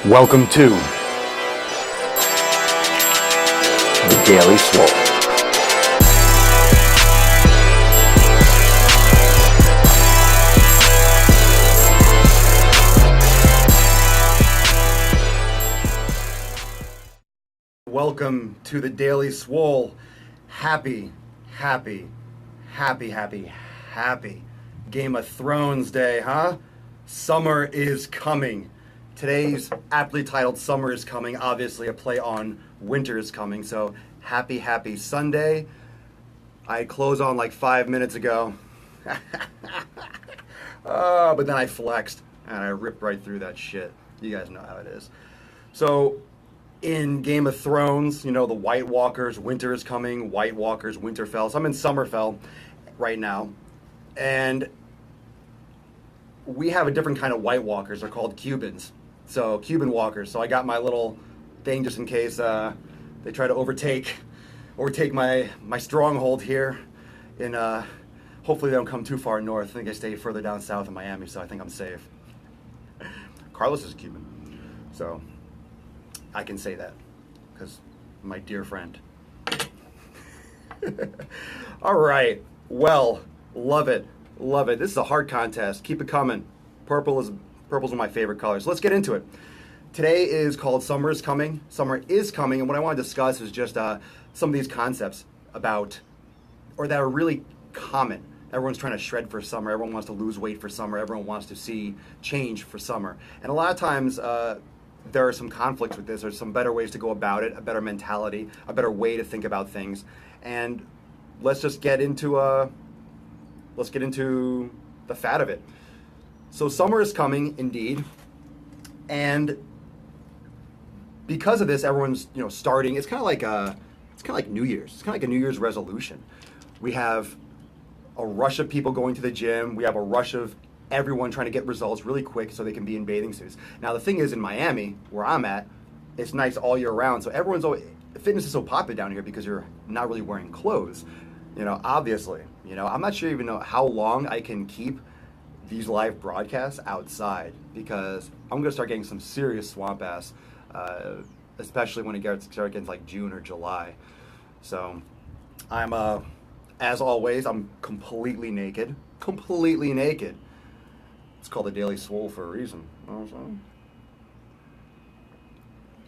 Welcome to the Daily Swole. Welcome to the Daily Swole. Happy Game of Thrones Day, huh? Summer is coming. Today's aptly titled Summer is Coming, obviously a play on Winter is Coming. So happy Sunday. I closed on like 5 minutes ago. But then I flexed and I ripped right through that shit. You guys know how it is. So in Game of Thrones, you know, the White Walkers, winter is coming, White Walkers, Winterfell. So I'm in Summerfell right now. And we have a different kind of White Walkers. They're called Cubans. So Cuban walkers. So I got my little thing just in case they try to overtake my stronghold here. And hopefully they don't come too far north. I think I stay further down south in Miami, so I think I'm safe. Carlos is Cuban, so I can say that because my dear friend. All right. Well, love it. This is a hard contest. Keep it coming. Purple's one of my favorite colors. So let's get into it. Today is called Summer is Coming. Summer is coming, and what I want to discuss is just some of these concepts that are really common. Everyone's trying to shred for summer. Everyone wants to lose weight for summer. Everyone wants to see change for summer. And a lot of times there are some conflicts with this. There's some better ways to go about it, a better mentality, a better way to think about things. And let's just get into the fat of it. So summer is coming, indeed, and because of this, everyone's starting. It's kind of like New Year's. It's kind of like a New Year's resolution. We have a rush of people going to the gym. We have a rush of everyone trying to get results really quick so they can be in bathing suits. Now the thing is, in Miami, where I'm at, it's nice all year round. So fitness is so popular down here because you're not really wearing clothes. Obviously, I'm not sure even know how long I can keep these live broadcasts outside because I'm going to start getting some serious swamp ass, especially when it starts getting like June or July. So I'm, as always, I'm completely naked. It's called the Daily Swole for a reason.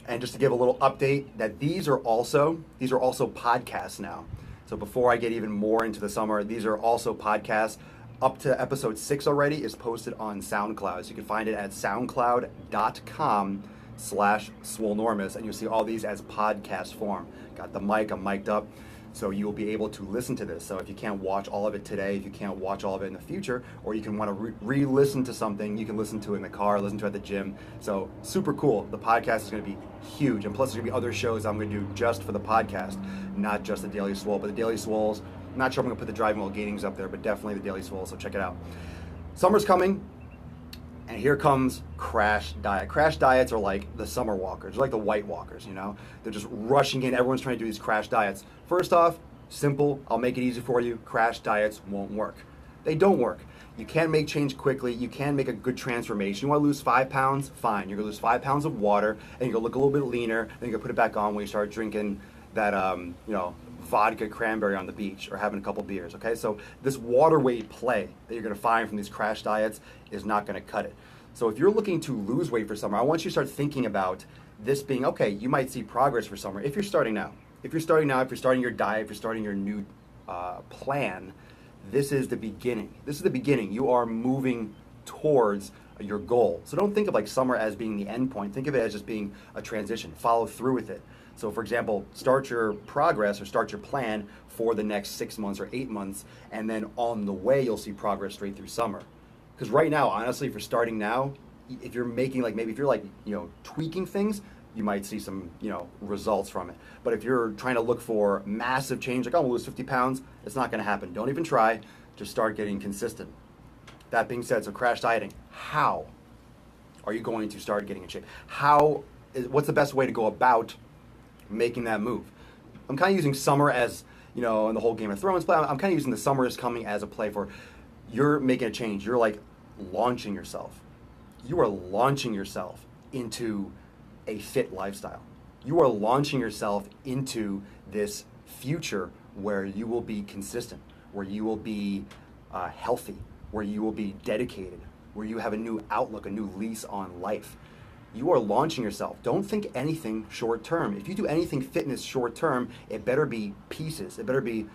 And just to give a little update that these are also podcasts now. So before I get even more into the summer, these are also podcasts. Up to episode 6 already is posted on SoundCloud. So you can find it at soundcloud.com/Swolenormous, and you'll see all these as podcast form. Got the mic, I'm mic'd up, so you'll be able to listen to this. So if you can't watch all of it today, if you can't watch all of it in the future, or you can want to re-listen to something, you can listen to it in the car, listen to it at the gym. So super cool. The podcast is going to be huge. And plus there's going to be other shows I'm going to do just for the podcast, not just the Daily Swole, but the Daily Swoles. I'm not sure I'm going to put the driving while gainings up there, but definitely the Daily Swole, so check it out. Summer's coming, and here comes crash diet. Crash diets are like the summer walkers. They're like the White Walkers, They're just rushing in. Everyone's trying to do these crash diets. First off, simple. I'll make it easy for you. Crash diets won't work. They don't work. You can make change quickly. You can make a good transformation. You want to lose 5 pounds? Fine. You're going to lose 5 pounds of water, and you're going to look a little bit leaner. Then you're going to put it back on when you start drinking that, vodka cranberry on the beach or having a couple beers, okay? So this water weight play that you're going to find from these crash diets is not going to cut it. So if you're looking to lose weight for summer, I want you to start thinking about this being, okay, you might see progress for summer if you're starting now. If you're starting your diet, if you're starting your new plan, this is the beginning. You are moving towards your goal. So don't think of like summer as being the end point. Think of it as just being a transition. Follow through with it. So for example, start your progress or start your plan for the next 6 months or 8 months, and then on the way you'll see progress straight through summer. Because right now, honestly, if you're starting now, if you're making if you're tweaking things, you might see some results from it. But if you're trying to look for massive change, like I'm gonna lose 50 pounds, it's not gonna happen. Don't even try. Just start getting consistent. That being said, so crash dieting. How are you going to start getting in shape? What's the best way to go about making that move? I'm kind of using summer as, in the whole Game of Thrones play, I'm kind of using the summer is coming as a play for you're making a change. You're like launching yourself. You are launching yourself into a fit lifestyle. You are launching yourself into this future where you will be consistent, where you will be healthy, where you will be dedicated, where you have a new outlook, a new lease on life. You are launching yourself. Don't think anything short term. If you do anything fitness short term, it better be pieces. It better be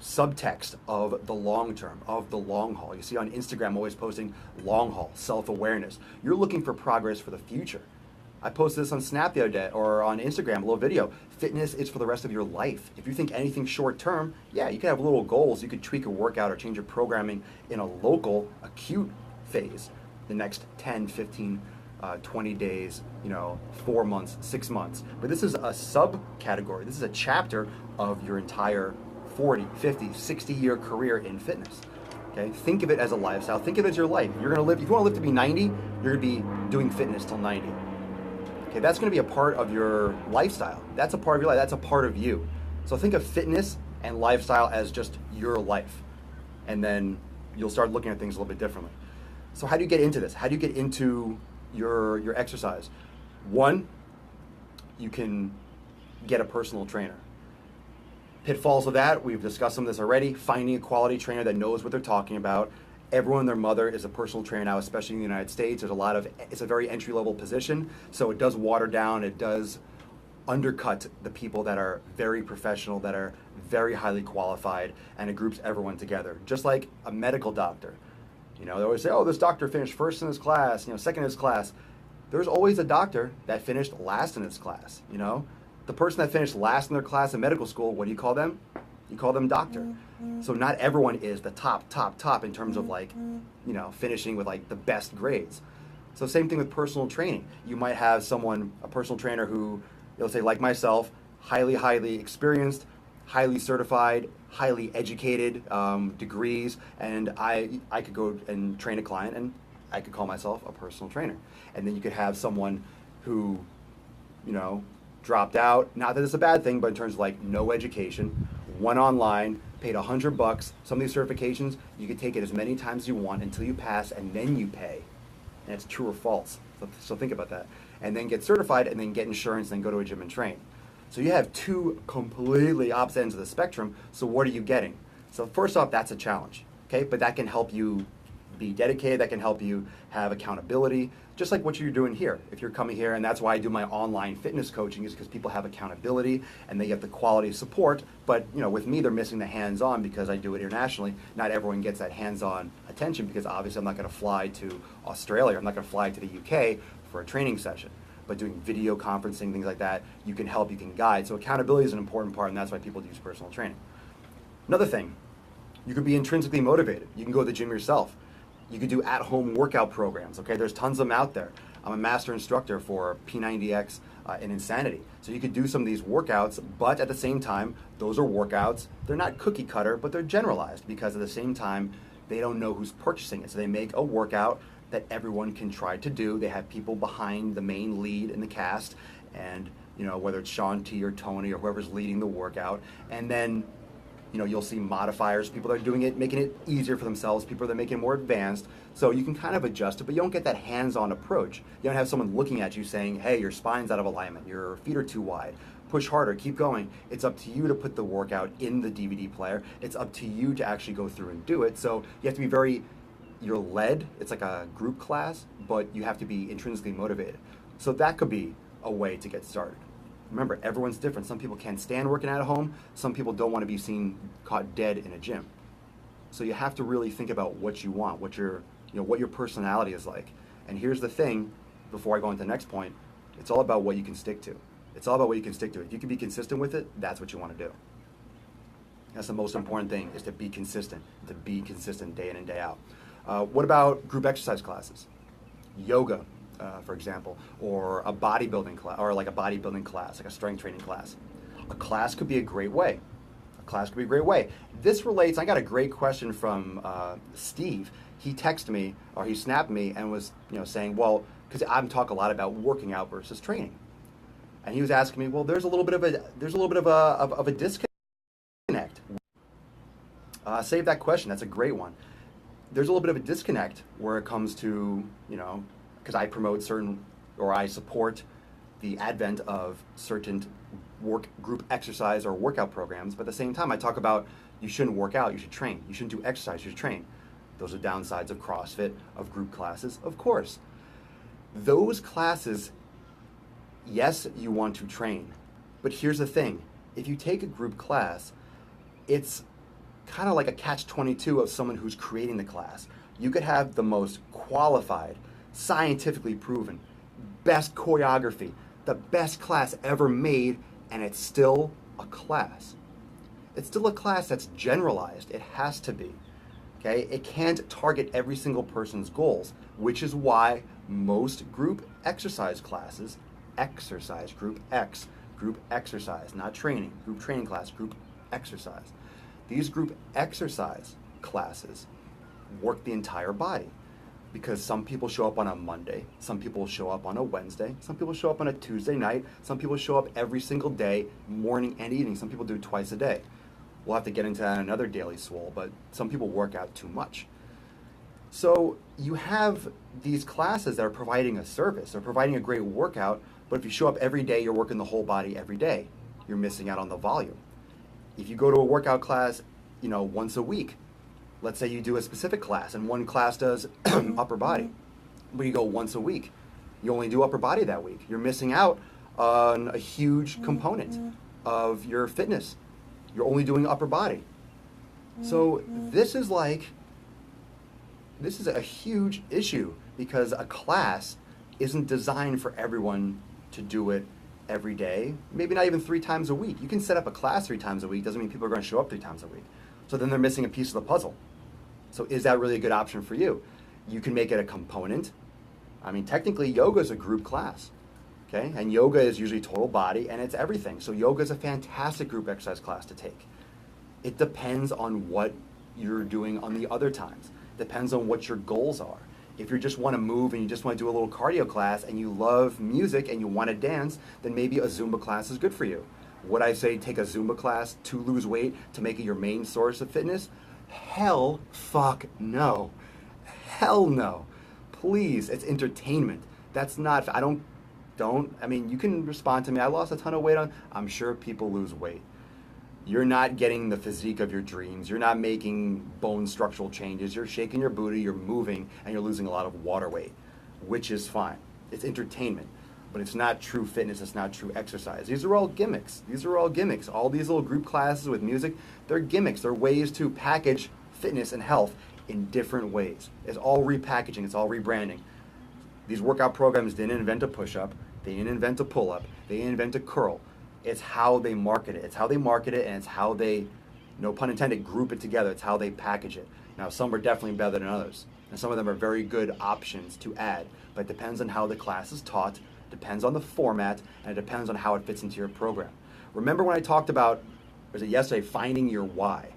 subtext of the long term, of the long haul. You see on Instagram always posting long haul, self-awareness. You're looking for progress for the future. I posted this on Snap the other day, or on Instagram, a little video. Fitness is for the rest of your life. If you think anything short term, yeah, you can have little goals. You could tweak a workout or change your programming in a local, acute phase the next 10, 15, 20 days, 4 months, 6 months. But this is a subcategory. This is a chapter of your entire 40, 50, 60-year career in fitness. Okay? Think of it as a lifestyle. Think of it as your life. You're going to live, if you want to live to be 90, you're going to be doing fitness till 90. Okay, that's going to be a part of your lifestyle. That's a part of your life. That's a part of you. So think of fitness and lifestyle as just your life. And then you'll start looking at things a little bit differently. So how do you get into this? How do you get into your exercise? One, you can get a personal trainer. Pitfalls of that, we've discussed some of this already. Finding a quality trainer that knows what they're talking about. Everyone and their mother is a personal trainer now, especially in the United States. It's a very entry-level position, so it does water down, it does undercut the people that are very professional, that are very highly qualified, and it groups everyone together. Just like a medical doctor. They always say, oh, this doctor finished first in his class, second in his class. There's always a doctor that finished last in his class, The person that finished last in their class in medical school, what do you call them? You call them doctor. So not everyone is the top in terms of finishing with the best grades. So same thing with personal training. You might have a personal trainer who, they'll say like myself, highly experienced, highly certified, highly educated, degrees, and I could go and train a client and I could call myself a personal trainer. And then you could have someone who, dropped out, not that it's a bad thing, but in terms of no education, went online, paid $100. Some of these certifications, you can take it as many times as you want until you pass, and then you pay. And it's true or false. So think about that. And then get certified, and then get insurance, and then go to a gym and train. So you have two completely opposite ends of the spectrum. So what are you getting? So first off, that's a challenge, okay? But that can help you be dedicated. That can help you have accountability, just like what you're doing here. If you're coming here, and that's why I do my online fitness coaching, is because people have accountability and they get the quality support. But with me, they're missing the hands-on because I do it internationally. Not everyone gets that hands-on attention because obviously I'm not going to fly to Australia. I'm not going to fly to the UK for a training session. But doing video conferencing, things like that, you can help, you can guide. So accountability is an important part, and that's why people use personal training. Another thing, you can be intrinsically motivated. You can go to the gym yourself. You could do at-home workout programs, okay? There's tons of them out there. I'm a master instructor for P90X and Insanity. So you could do some of these workouts, but at the same time, those are workouts. They're not cookie cutter, but they're generalized because at the same time, they don't know who's purchasing it. So they make a workout that everyone can try to do. They have people behind the main lead in the cast, and whether it's Sean T or Tony or whoever's leading the workout, and then you'll see modifiers, people that are doing it, making it easier for themselves, people that are making it more advanced. So you can kind of adjust it, but you don't get that hands-on approach. You don't have someone looking at you saying, hey, your spine's out of alignment, your feet are too wide, push harder, keep going. It's up to you to put the workout in the DVD player. It's up to you to actually go through and do it. So you have to be you're led, it's like a group class, but you have to be intrinsically motivated. So that could be a way to get started. Remember, everyone's different. Some people can't stand working out at home. Some people don't want to be seen caught dead in a gym. So you have to really think about what you want, what your personality is like. And here's the thing, before I go into the next point, it's all about what you can stick to. It's all about what you can stick to. If you can be consistent with it, that's what you want to do. That's the most important thing, is to be consistent day in and day out. What about group exercise classes? Yoga, for example, or a bodybuilding class, or like a bodybuilding class, like a strength training class. A class could be a great way. This relates, I got a great question from Steve. He texted me, or he snapped me, and was saying, well, because I'm talk a lot about working out versus training, and he was asking me, well, there's a little bit of a disconnect. Save that question. That's a great one. There's a little bit of a disconnect where it comes to because I promote certain, or I support the advent of certain work group exercise or workout programs, but at the same time I talk about you shouldn't work out, you should train. You shouldn't do exercise, you should train. Those are downsides of CrossFit, of group classes, of course. Those classes, yes, you want to train, but here's the thing. If you take a group class, it's kind of like a catch-22 of someone who's creating the class. You could have the most qualified, scientifically proven, best choreography, the best class ever made, and it's still a class. It's still a class that's generalized. It has to be. Okay? It can't target every single person's goals, which is why most group exercise classes, group exercise, not training, group training class, group exercise. These group exercise classes work the entire body because some people show up on a Monday, some people show up on a Wednesday, some people show up on a Tuesday night, some people show up every single day, morning and evening. Some people do it twice a day. We'll have to get into that in another daily Swole, but some people work out too much. So you have these classes that are providing a service, they're providing a great workout, but if you show up every day, you're working the whole body every day. You're missing out on the volume. If you go to a workout class, once a week, let's say you do a specific class and one class does upper body, but you go once a week, you only do upper body that week. You're missing out on a huge component of your fitness. You're only doing upper body. So this is a huge issue because a class isn't designed for everyone to do it every day, maybe not even 3 times a week. You can set up a class 3 times a week, doesn't mean people are going to show up 3 times a week. So then they're missing a piece of the puzzle. So is that really a good option for you? You can make it a component. I mean, technically yoga is a group class, okay? And yoga is usually total body and it's everything. So yoga is a fantastic group exercise class to take. It depends on what you're doing on the other times. Depends on what your goals are. If you just want to move and you just want to do a little cardio class and you love music and you want to dance, then maybe a Zumba class is good for you. Would I say take a Zumba class to lose weight to make it your main source of fitness? Hell fuck no. Hell no. Please, it's entertainment. That's not, I mean, you can respond to me. I lost a ton of weight I'm sure people lose weight. You're not getting the physique of your dreams. You're not making bone structural changes. You're shaking your booty, you're moving, and you're losing a lot of water weight, which is fine. It's entertainment, but it's not true fitness. It's not true exercise. These are all gimmicks. All these little group classes with music, they're gimmicks. They're ways to package fitness and health in different ways. It's all repackaging. It's all rebranding. These workout programs didn't invent a push-up. They didn't invent a pull-up. They didn't invent a curl. It's how they market it. It's how they, no pun intended, group it together. It's how they package it. Now, some are definitely better than others, and some of them are very good options to add, but it depends on how the class is taught, depends on the format, and it depends on how it fits into your program. Remember when I talked about, was it yesterday, finding your why?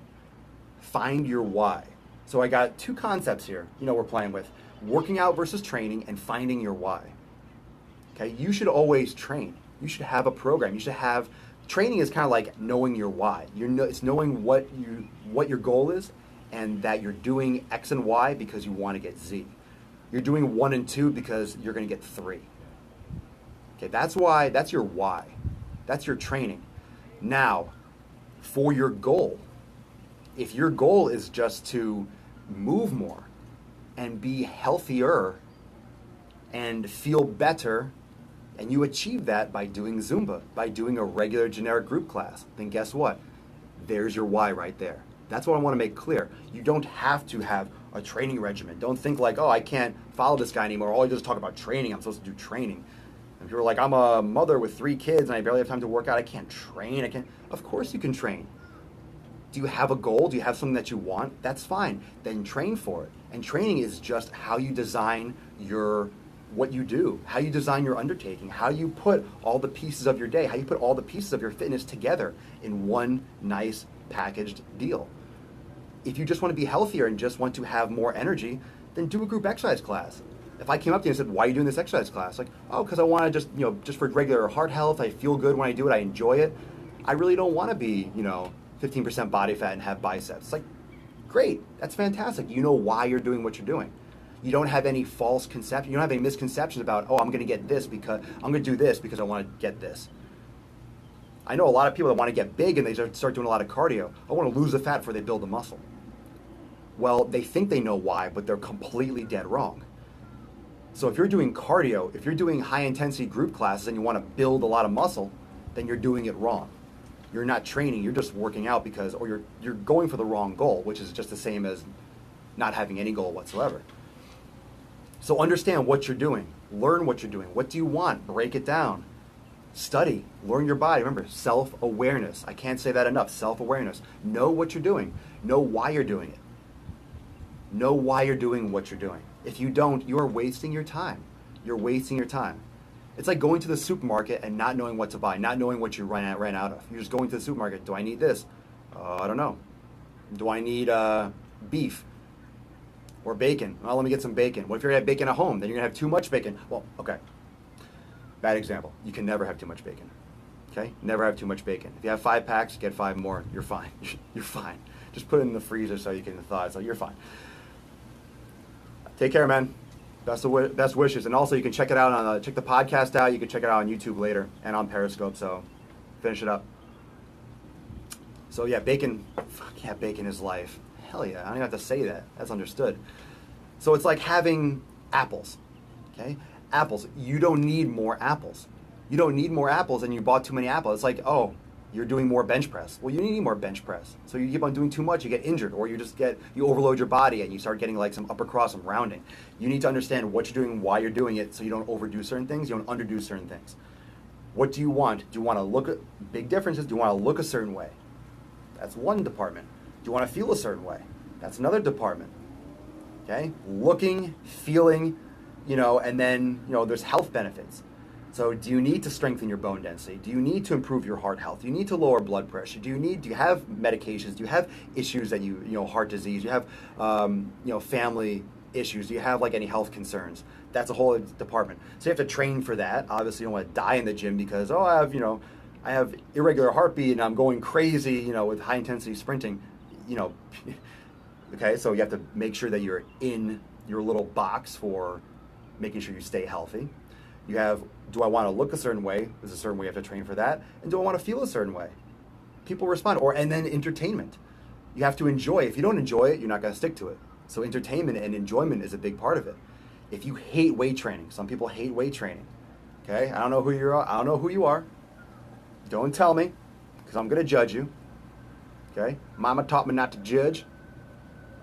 Find your why. So I got 2 concepts here, we're playing with. Working out versus training and finding your why. Okay, you should always train. You should have a program. Training is kind of like knowing your why. It's knowing what your goal is and that you're doing X and Y because you want to get Z. You're doing 1 and 2 because you're going to get 3. Okay, that's your why. That's your training. Now, for your goal, if your goal is just to move more and be healthier and feel better, and you achieve that by doing Zumba, by doing a regular generic group class, then guess what? There's your why right there. That's what I want to make clear. You don't have to have a training regimen. Don't think like, oh, I can't follow this guy anymore. All he does is talk about training. I'm supposed to do training. And people are like, I'm a mother with 3 kids and I barely have time to work out. I can't train. Of course you can train. Do you have a goal? Do you have something that you want? That's fine. Then train for it. And training is just how you design what you do, how you design your undertaking, how you put all the pieces of your day, how you put all the pieces of your fitness together in one nice packaged deal. If you just want to be healthier and just want to have more energy, then do a group exercise class. If I came up to you and said, why are you doing this exercise class? Like, oh, because I want to just for regular heart health, I feel good when I do it, I enjoy it. I really don't want to be, 15% body fat and have biceps. It's like, great, that's fantastic. You know why you're doing what you're doing. You don't have any false conception. You don't have any misconceptions about, oh, I'm going to get this because I'm going to do this because I want to get this. I know a lot of people that want to get big and they start doing a lot of cardio. I want to lose the fat before they build the muscle. Well, they think they know why, but they're completely dead wrong. So if you're doing cardio, if you're doing high intensity group classes and you want to build a lot of muscle, then you're doing it wrong. You're not training, you're just working out because, or you're going for the wrong goal, which is just the same as not having any goal whatsoever. So understand what you're doing. Learn what you're doing. What do you want? Break it down. Study. Learn your body. Remember, self-awareness. I can't say that enough. Self-awareness. Know what you're doing. Know why you're doing it. Know why you're doing what you're doing. If you don't, you are wasting your time. You're wasting your time. It's like going to the supermarket and not knowing what to buy, not knowing what you ran out of. You're just going to the supermarket. Do I need this? I don't know. Do I need beef or bacon? Well, let me get some bacon. What if you're going to have bacon at home? Then you're going to have too much bacon. Well, okay. Bad example. You can never have too much bacon. Okay? Never have too much bacon. If you have 5 packs, get 5 more. You're fine. You're fine. Just put it in the freezer so you can thaw it. So you're fine. Take care, man. Best wishes. And also, you can check it out on check the podcast out. You can check it out on YouTube later and on Periscope. So finish it up. So yeah, bacon. Fuck yeah, bacon is life. Hell yeah. I don't even have to say that. That's understood. So it's like having apples. Okay? Apples. You don't need more apples. You don't need more apples and you bought too many apples. It's like, oh, you're doing more bench press. Well, you need more bench press. So you keep on doing too much, you get injured, or you overload your body and you start getting like some upper cross, some rounding. You need to understand what you're doing, why you're doing it, so you don't overdo certain things, you don't underdo certain things. What do you want? Do you want to look at big differences? Do you want to look a certain way? That's one department. Do you want to feel a certain way? That's another department. Okay? Looking, feeling, and then, there's health benefits. So do you need to strengthen your bone density? Do you need to improve your heart health? Do you need to lower blood pressure? Do you have medications? Do you have issues that heart disease? Do you have, family issues? Do you have like any health concerns? That's a whole department. So you have to train for that. Obviously you don't want to die in the gym because, I have irregular heartbeat and I'm going crazy, with high intensity sprinting, okay? So you have to make sure that you're in your little box for making sure you stay healthy. You have, do I want to look a certain way? There's a certain way you have to train for that. And do I want to feel a certain way? People respond. And then entertainment. You have to enjoy. If you don't enjoy it, you're not going to stick to it. So entertainment and enjoyment is a big part of it. If you hate weight training, some people hate weight training. Okay? I don't know who you are. I don't know who you are. Don't tell me, because I'm going to judge you. Okay? Mama taught me not to judge.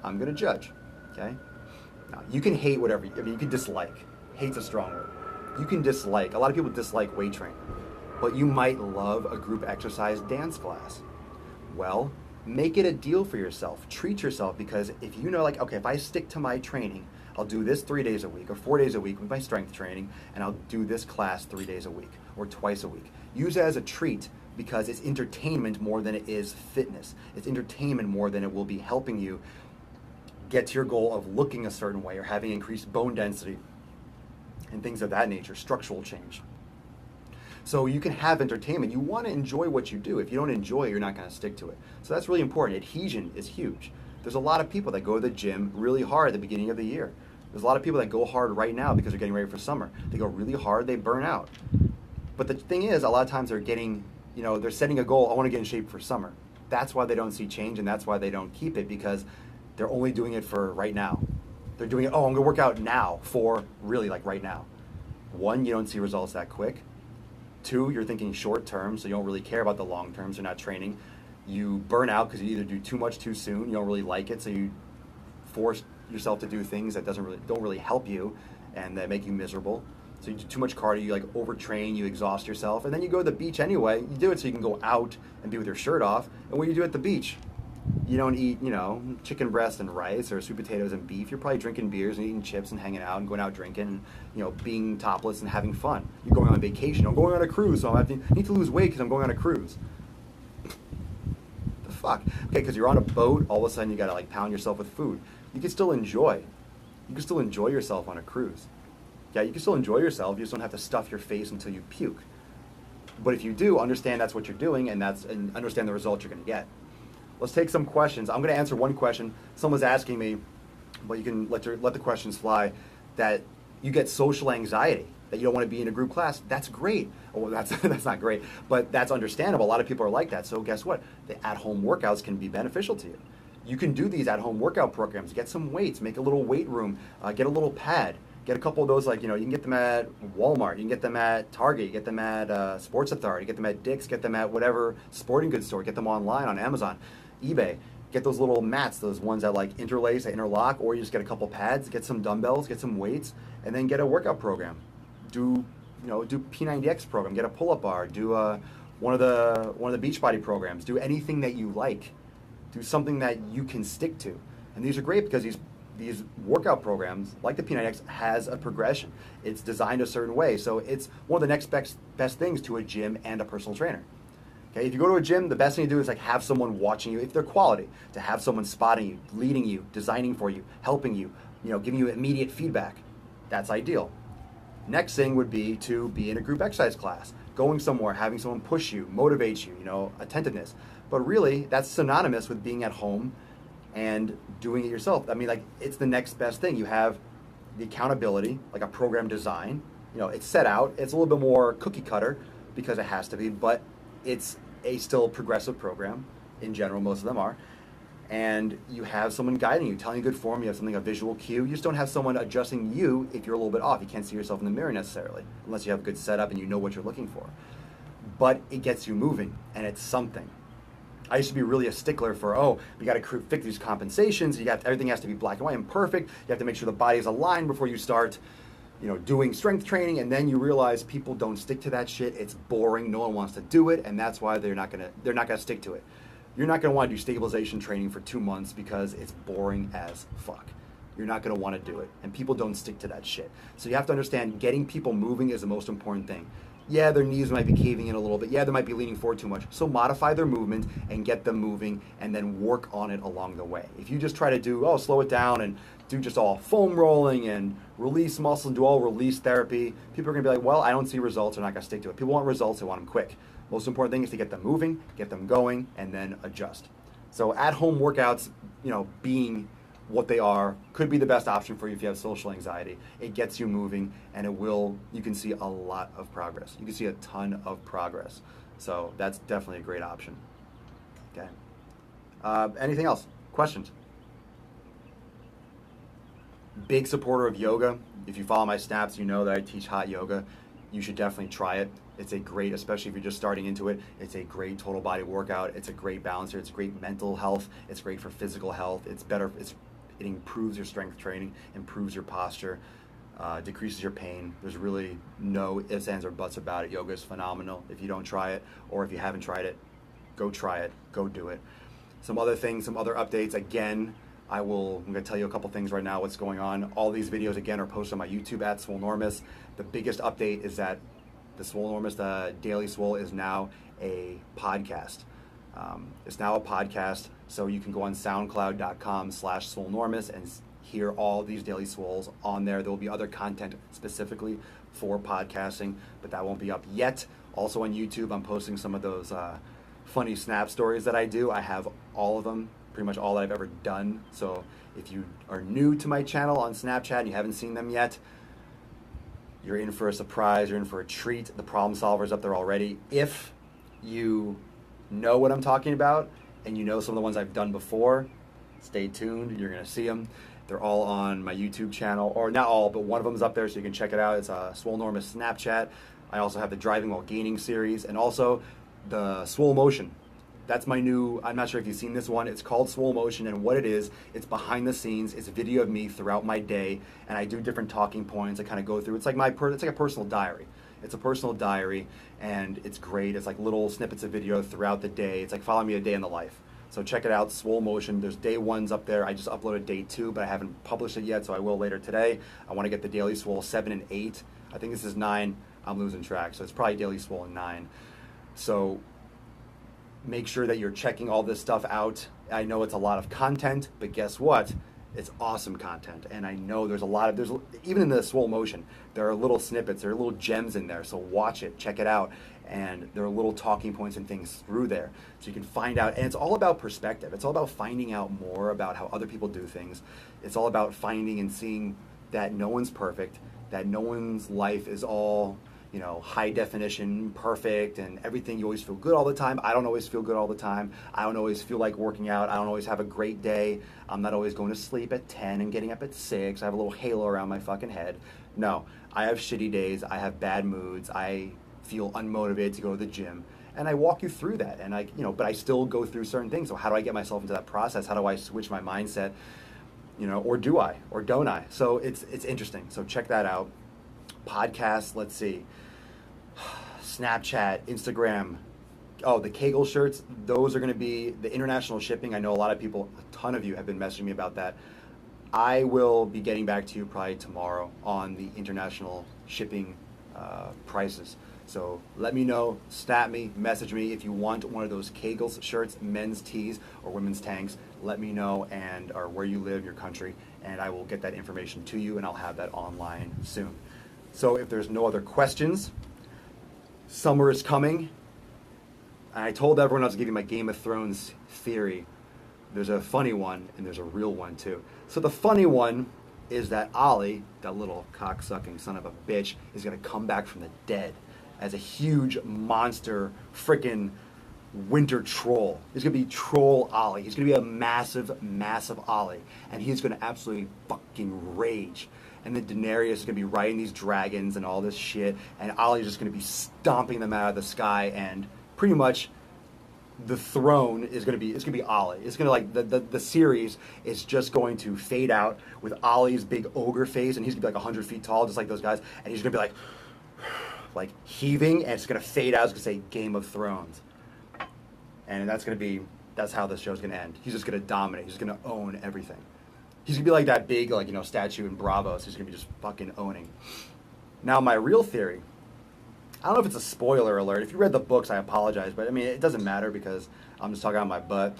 I'm going to judge. Okay? Now, you can hate whatever. You can dislike. Hate's a strong word. You can dislike. A lot of people dislike weight training, but you might love a group exercise dance class. Well, make it a deal for yourself. Treat yourself, because if you know, like, okay, if I stick to my training, I'll do this 3 days a week or 4 days a week with my strength training, and I'll do this class 3 days a week or twice a week. Use it as a treat, because it's entertainment more than it is fitness. It's entertainment more than it will be helping you get to your goal of looking a certain way or having increased bone density and things of that nature, structural change. So you can have entertainment. You want to enjoy what you do. If you don't enjoy it, you're not going to stick to it. So that's really important. Adhesion is huge. There's a lot of people that go to the gym really hard at the beginning of the year. There's a lot of people that go hard right now because they're getting ready for summer. They go really hard, they burn out. But the thing is, a lot of times they're getting, they're setting a goal, I want to get in shape for summer. That's why they don't see change, and that's why they don't keep it, because they're only doing it for right now. They're doing it, I'm going to work out now for really like right now. 1, you don't see results that quick. 2, you're thinking short term, so you don't really care about the long term, so you're not training. You burn out because you either do too much too soon, you don't really like it, so you force yourself to do things that don't really help you and that make you miserable. So you do too much cardio, you like overtrain, you exhaust yourself, and then you go to the beach anyway. You do it so you can go out and be with your shirt off. And what do you do at the beach? You don't eat, chicken breast and rice or sweet potatoes and beef. You're probably drinking beers and eating chips and hanging out and going out drinking and, being topless and having fun. You're going on vacation. I'm going on a cruise, so I need to lose weight because I'm going on a cruise. The fuck? Okay, because you're on a boat, all of a sudden you got to pound yourself with food. You can still enjoy. You can still enjoy yourself on a cruise. Yeah, you can still enjoy yourself. You just don't have to stuff your face until you puke. But if you do, understand that's what you're doing and understand the results you're going to get. Let's take some questions. I'm going to answer one question. Someone's asking me, but you can let the questions fly. That you get social anxiety, that you don't want to be in a group class. That's great. Well, that's not great, but that's understandable. A lot of people are like that. So guess what? The at-home workouts can be beneficial to you. You can do these at-home workout programs. Get some weights. Make a little weight room. Get a little pad. Get a couple of those, like, you can get them at Walmart. You can get them at Target. You get them at Sports Authority. Get them at Dick's. Get them at whatever sporting goods store. Get them online on Amazon, eBay. Get those little mats, those ones that like interlace, that interlock, or you just get a couple pads, get some dumbbells, get some weights, and then get a workout program. Do P90X program, get a pull-up bar, do one of the Beachbody programs, do anything that you like. Do something that you can stick to. And these are great because these workout programs, like the P90X, has a progression. It's designed a certain way. So it's one of the next best things to a gym and a personal trainer. Okay, if you go to a gym, the best thing to do is like have someone watching you, if they're quality, to have someone spotting you, leading you, designing for you, helping you, giving you immediate feedback. That's ideal. Next thing would be to be in a group exercise class, going somewhere, having someone push you, motivate you, attentiveness. But really, that's synonymous with being at home and doing it yourself. I mean, like, it's the next best thing. You have the accountability, like a program design. It's set out. It's a little bit more cookie cutter because it has to be, but it's a still progressive program. In general, most of them are. And you have someone guiding you, telling you good form. You have a visual cue. You just don't have someone adjusting you if you're a little bit off. You can't see yourself in the mirror necessarily, unless you have a good setup and you know what you're looking for. But it gets you moving, and it's something. I used to be really a stickler for, we got to fix these compensations. Everything has to be black and white and perfect. You have to make sure the body is aligned before you start, doing strength training. And then you realize people don't stick to that shit. It's boring. No one wants to do it, and that's why they're not gonna stick to it. You're not gonna want to do stabilization training for 2 months because it's boring as fuck. You're not gonna want to do it, and people don't stick to that shit. So you have to understand, getting people moving is the most important thing. Yeah, their knees might be caving in a little bit. Yeah, they might be leaning forward too much. So modify their movement and get them moving, and then work on it along the way. If you just try to do, slow it down and do just all foam rolling and release muscle and do all release therapy, people are going to be like, well, I don't see results. They're not going to stick to it. People want results. They want them quick. Most important thing is to get them moving, get them going, and then adjust. So at-home workouts, being what they are, could be the best option for you if you have social anxiety. It gets you moving, and you can see a lot of progress. You can see a ton of progress. So that's definitely a great option. Okay. Anything else? Questions? Big supporter of yoga. If you follow my snaps, you know that I teach hot yoga. You should definitely try it. It's a great, especially if you're just starting into it, it's a great total body workout. It's a great balancer. It's great mental health. It's great for physical health. It improves your strength training, improves your posture, decreases your pain. There's really no ifs, ands, or buts about it. Yoga is phenomenal. If you don't try it, or if you haven't tried it, go try it. Go do it. Some other things, some other updates. Again, I'm going to tell you a couple things right now, what's going on. All these videos, again, are posted on my YouTube at Swolenormous. The biggest update is that the Swolenormous, the Daily Swole, is now a podcast. It's now a podcast, so you can go on soundcloud.com/Swolenormous and hear all these Daily Swoles on there. There will be other content specifically for podcasting, but that won't be up yet. Also on YouTube, I'm posting some of those funny snap stories that I do. I have all of them, pretty much all that I've ever done. So if you are new to my channel on Snapchat and you haven't seen them yet, you're in for a surprise, you're in for a treat. The Problem Solver's up there already. If you know what I'm talking about and you know some of the ones I've done before, stay tuned, you're gonna see them. They're all on my YouTube channel, or not all, but one of them is up there so you can check it out. It's a Swolenormous Snapchat. I also have the Driving While Gaining series, and also the Swole Motion. That's my new, I'm not sure if you've seen this one. It's called Swole Motion, and what it is, it's behind the scenes. It's a video of me throughout my day, and I do different talking points. I kind of go through. It's like it's like a personal diary. It's a personal diary, and it's great. It's like little snippets of video throughout the day. It's like following me a day in the life. So check it out, Swole Motion. There's day ones up there. I just uploaded day 2, but I haven't published it yet, so I will later today. I want to get the Daily Swole 7 and 8. I think this is 9. I'm losing track, so it's probably Daily Swole 9. So make sure that you're checking all this stuff out. I know it's a lot of content, but guess what? It's awesome content, and I know there's even in the Swole Motion, there are little snippets, there are little gems in there. So watch it, check it out, and there are little talking points and things through there, so you can find out. And it's all about perspective. It's all about finding out more about how other people do things. It's all about finding and seeing that no one's perfect, that no one's life is all, high definition, perfect, and everything. You always feel good all the time. I don't always feel good all the time. I don't always feel like working out. I don't always have a great day. I'm not always going to sleep at 10 and getting up at 6. I have a little halo around my fucking head. No, I have shitty days. I have bad moods. I feel unmotivated to go to the gym. And I walk you through that. And but I still go through certain things. So how do I get myself into that process? How do I switch my mindset? Or do I, or don't I? So it's interesting. So check that out. Podcasts, let's see. Snapchat, Instagram. Oh, the Kegel shirts, those are going to be the international shipping. I know a lot of people, a ton of you have been messaging me about that. I will be getting back to you probably tomorrow on the international shipping prices. So let me know, snap me, message me if you want one of those Kegel shirts, men's tees or women's tanks. Let me know or where you live, your country, and I will get that information to you, and I'll have that online soon. So if there's no other questions, summer is coming. And I told everyone I was giving my Game of Thrones theory. There's a funny one, and there's a real one too. So the funny one is that Ollie, that little cocksucking son of a bitch, is going to come back from the dead as a huge monster frickin' winter troll. He's going to be Troll Ollie. He's going to be a massive, massive Ollie. And he's going to absolutely fucking rage. And then Daenerys is going to be riding these dragons and all this shit. And Ollie's just going to be stomping them out of the sky. And pretty much the throne is going to be Ollie. It's going to the series is just going to fade out with Ollie's big ogre face. And he's going to be like 100 feet tall, just like those guys. And he's going to be like heaving. And it's going to fade out. It's going to say Game of Thrones. And that's how this show's going to end. He's just going to dominate. He's going to own everything. He's going to be like that big, statue in Bravo. So he's going to be just fucking owning. Now, my real theory, I don't know if it's a spoiler alert. If you read the books, I apologize. But, it doesn't matter because I'm just talking out my butt.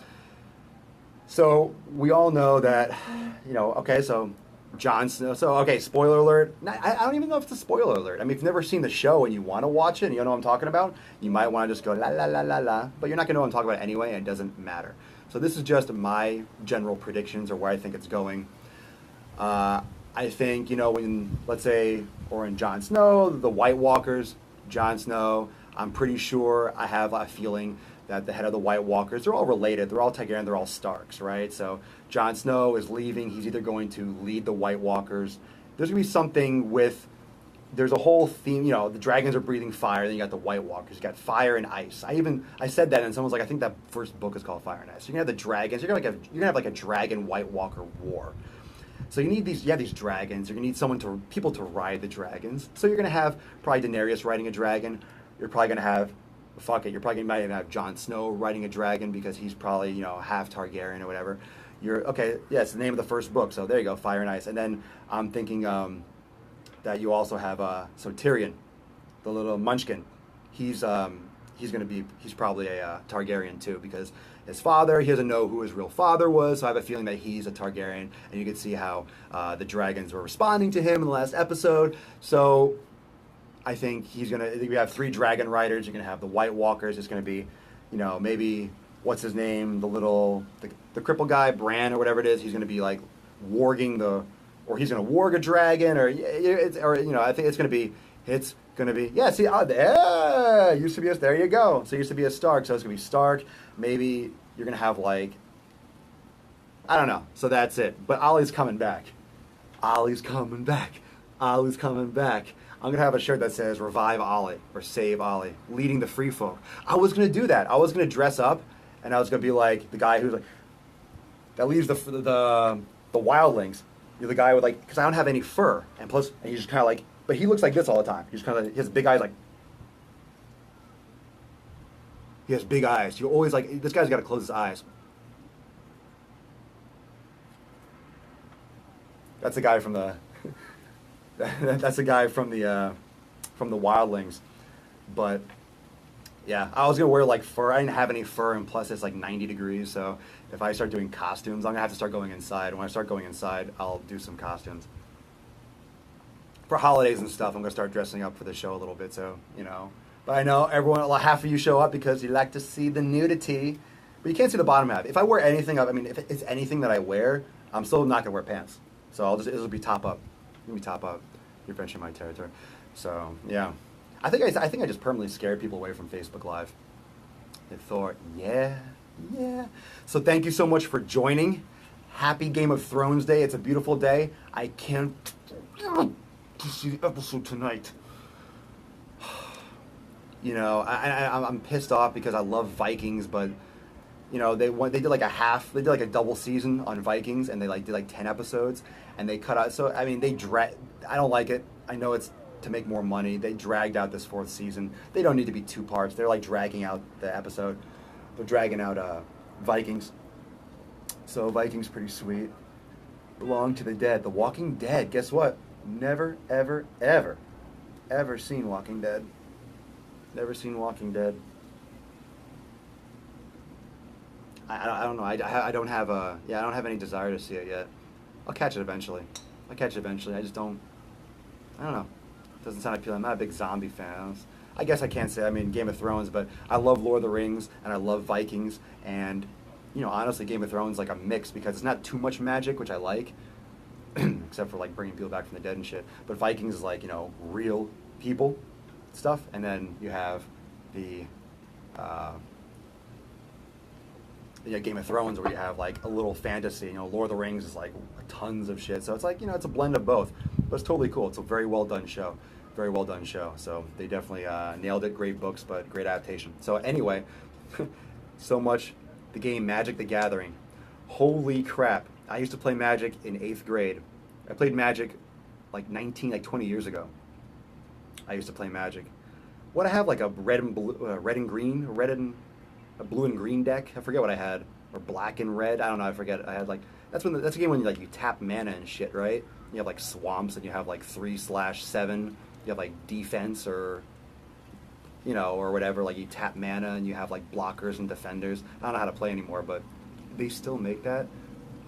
So, we all know that, so Jon Snow. So, okay, spoiler alert. I don't even know if it's a spoiler alert. If you've never seen the show and you want to watch it and you don't know what I'm talking about, you might want to just go la la la la la. But you're not going to know what I'm talking about anyway, and it doesn't matter. So this is just my general predictions or where I think it's going. I think, when, let's say, or in Jon Snow, the White Walkers, Jon Snow, I'm pretty sure, I have a feeling that the head of the White Walkers, they're all related. They're all Targaryen, they're all Starks, right? So Jon Snow is leaving. He's either going to lead the White Walkers. There's going to be something with, there's a whole theme, the dragons are breathing fire, then you got the White Walkers, you got fire and ice. I said that and someone was like, I think that first book is called Fire and Ice. So you're going to have the dragons, you're going to have like a dragon White Walker war. So you need these dragons, you're going to need people to ride the dragons. So you're going to have probably Daenerys riding a dragon, you're probably going to have, might even have Jon Snow riding a dragon because he's probably, half Targaryen or whatever. It's the name of the first book, so there you go, Fire and Ice. And then I'm thinking, that you also have Tyrion, the little munchkin. He's probably a Targaryen too because his father, he doesn't know who his real father was, so I have a feeling that he's a Targaryen, and you can see how the dragons were responding to him in the last episode. So I think we have 3 dragon riders. You're gonna have the White Walkers. It's gonna be, maybe what's his name, the cripple guy, Bran or whatever it is. He's gonna be like warging or he's going to warg a dragon, I think it's going to be, there you go. So it used to be a Stark, so it's going to be Stark. Maybe you're going to have I don't know. So that's it. But Ollie's coming back. I'm going to have a shirt that says Revive Ollie or Save Ollie, leading the free folk. I was going to do that. I was going to dress up, and I was going to be like the guy who's that leads the wildlings. You're the guy with because I don't have any fur, and he's just kind of but he looks like this all the time. He's kind of, he has big eyes he has big eyes. You always this guy's got to close his eyes. That's the guy from the, that's the guy from the wildlings. But Yeah, I was gonna wear like fur. I didn't have any fur, and plus it's like 90 degrees. So if I start doing costumes, I'm gonna have to start going inside. When I start going inside, I'll do some costumes for holidays and stuff. I'm gonna start dressing up for the show a little bit. So but I know everyone, half of you show up because you like to see the nudity, but you can't see the bottom half. If I wear anything up, I mean, if it's anything that I wear, I'm still not gonna wear pants. So it'll be top up. It'll be top up. You're venturing my territory. So yeah. I think I just permanently scared people away from Facebook Live. They thought, yeah. So thank you so much for joining. Happy Game of Thrones Day. It's a beautiful day. I can't to see the episode tonight. I'm pissed off because I love Vikings, but they did like a double season on Vikings, and they did like 10 episodes, and they cut out. So I mean, I don't like it. I know it's to make more money. They dragged out this 4th season. They don't need to be 2 parts. They're like dragging out the episode. They're dragging out Vikings. So Vikings pretty sweet. Belong to the Dead. The Walking Dead. Guess what? Never, ever, ever, ever seen Walking Dead. Never seen Walking Dead. I don't know. I don't have any desire to see it yet. I'll catch it eventually. I just don't. I don't know. Doesn't sound appealing. I'm not a big zombie fan. I guess I can't say. I mean, Game of Thrones, but I love Lord of the Rings and I love Vikings, and honestly, Game of Thrones like a mix because it's not too much magic, which I like, except for like bringing people back from the dead and shit. But Vikings is like real people stuff, and then you have the Game of Thrones where you have like a little fantasy. Lord of the Rings is like tons of shit. So it's like it's a blend of both, but it's totally cool. It's a very well done show. Very well done show. So they definitely nailed it. Great books, but great adaptation. So anyway, so much the game Magic the Gathering. Holy crap! I used to play Magic in 8th grade. I played Magic like 20 years ago. I used to play Magic. What I have like a red and blue, red and green, a blue and green deck. I forget what I had, or black and red. I don't know. I forget. I had like that's a game when you tap mana and shit, right? You have like swamps and you have like 3/7. You have like defense or whatever. Like you tap mana and you have like blockers and defenders. I don't know how to play anymore, but they still make that.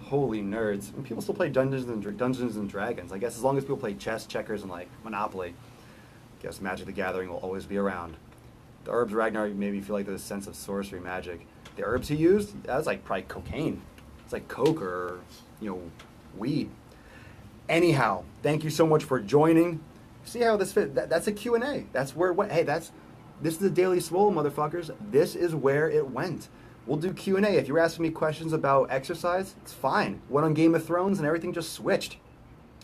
Holy nerds! And people still play Dungeons and Dragons. I guess as long as people play chess, checkers, and like Monopoly, I guess Magic the Gathering will always be around. The herbs Ragnar made me feel like there's a sense of sorcery magic. The herbs he used, that was like probably cocaine. It's like coke or weed. Anyhow, thank you so much for joining. See how this fit? That's a Q&A. That's where it went. Hey, this is the Daily Swole, motherfuckers. This is where it went. We'll do Q&A. If you're asking me questions about exercise, it's fine. Went on Game of Thrones and everything just switched.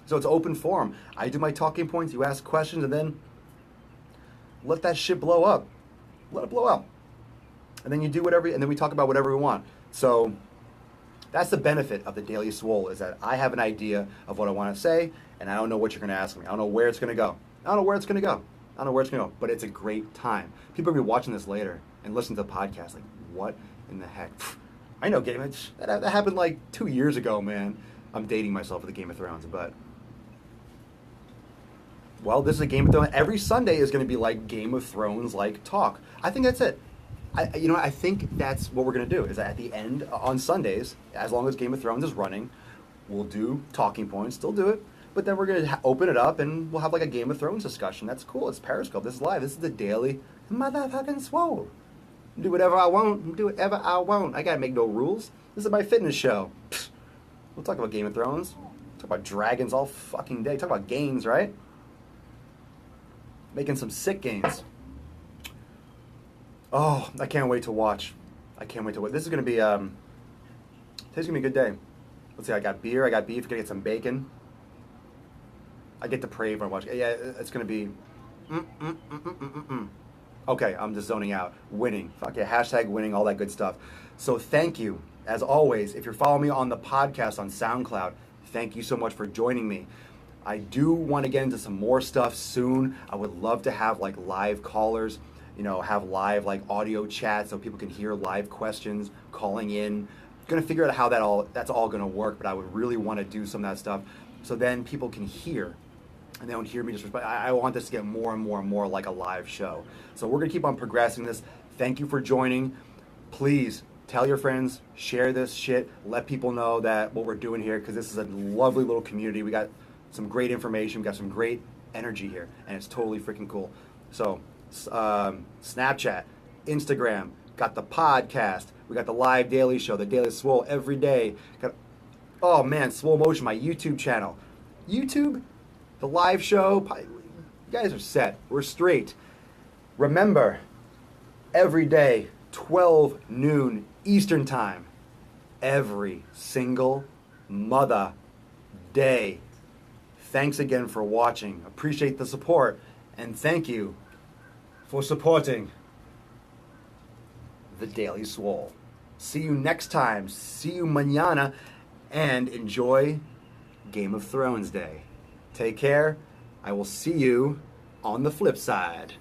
So it's open forum. I do my talking points, you ask questions, and then let that shit blow up. Let it blow up. And then you do whatever, and then we talk about whatever we want. So that's the benefit of the Daily Swole, is that I have an idea of what I want to say, and I don't know what you're going to ask me. I don't know where it's going to go. But it's a great time. People will be watching this later and listen to the podcast like, what in the heck? I know Game of that happened like 2 years ago, man. I'm dating myself with the Game of Thrones, but well, this is a Game of Thrones. Every Sunday is going to be like Game of Thrones like talk. I think that's it. I think that's what we're going to do, is that at the end, on Sundays, as long as Game of Thrones is running, we'll do talking points, still do it, but then we're going to open it up and we'll have like a Game of Thrones discussion. That's cool. It's Periscope. This is live. This is the Daily motherfucking Swole. Do whatever I want. Do whatever I want. I got to make no rules. This is my fitness show. We'll talk about Game of Thrones. Talk about dragons all fucking day. Talk about gains, right? Making some sick gains. Oh, I can't wait to watch. This is going to be, today's going to be a good day. Let's see, I got beer, I got beef, gonna get some bacon. I get to pray when I watch. Yeah, it's going to be, Okay, I'm just zoning out. Winning. Fuck yeah, hashtag winning, all that good stuff. So thank you, as always. If you're following me on the podcast on SoundCloud, thank you so much for joining me. I do want to get into some more stuff soon. I would love to have like live callers, have live like audio chat so people can hear live questions, calling in. Gonna figure out how that's all gonna work, but I would really want to do some of that stuff so then people can hear and they don't hear me just respond. I want this to get more and more and more like a live show. So we're gonna keep on progressing this. Thank you for joining. Please tell your friends, share this shit, let people know that what we're doing here, because this is a lovely little community. We got some great information, we got some great energy here, and it's totally freaking cool. So, Snapchat, Instagram, got the podcast, we got the live daily show, the Daily Swole every day. Oh man, Swole Motion, my YouTube channel. YouTube, the live show, you guys are set. We're straight. Remember, every day, 12 noon Eastern Time, every single mother day. Thanks again for watching. Appreciate the support, and thank you for supporting the Daily Swole. See you next time. See you mañana, and enjoy Game of Thrones Day. Take care. I will see you on the flip side.